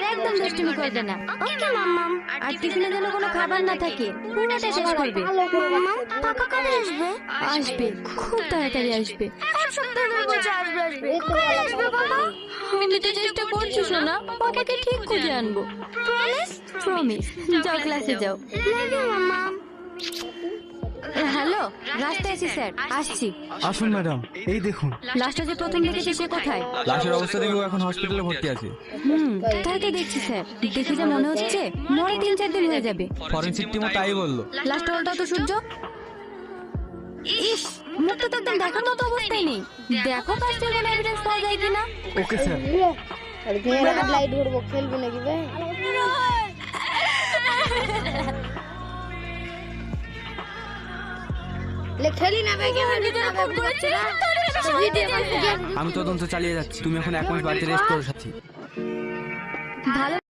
আর একদম দুষ্টুমি করবে না। ওকে মাম্মাম। আর টিফিনে যেন কোনো খাবার না থাকে, পুরোটা শেষ করবে। মাম্মাম, পাপা কবে আসবে? আসবে, খুব তাড়াতাড়ি আসবে। এক সপ্তাহ ধরে বলছে আসবে আসবে। কবে আসবে বাবা? আমি তো চেষ্টা করছি সোনা, পাপাকে ঠিক খুঁজে আনবো। প্রমিস? প্রমিস। যাও ক্লাসে যাও। লাভ ইউ মাম্মাম। হ্যালো, রাস্তায় আছি স্যার, আসছি। আসুন ম্যাডাম, এই দেখুন। লাস্টে যে প্রথম দেখেছি সে কোথায়? লাশের অবস্থা দেখে ও এখন হসপিটালে ভর্তি আছে। তাই তো দেখছি স্যার, দেখে যা মনে হচ্ছে মরে 3-4 দিন হয়ে যাবে। ফরেনসিক টিমও তাই বললো। লাস্ট ওটা তো সূর্য। ইস, মুখটা তো একদম দেখার মতো অবস্থায় নেই। দেখো ফার্স্ট কোনো এভিডেন্স পাওয়া যায় কিনা। Okay sir. লাইট ধরবো, খেলবি নাকি ভাই? খেলি না ভাই, আমি তদন্ত চালিয়ে যাচ্ছি, তুমি এখন 1 মাস বাড়িতে রেস্ট করো সাথী। ভালো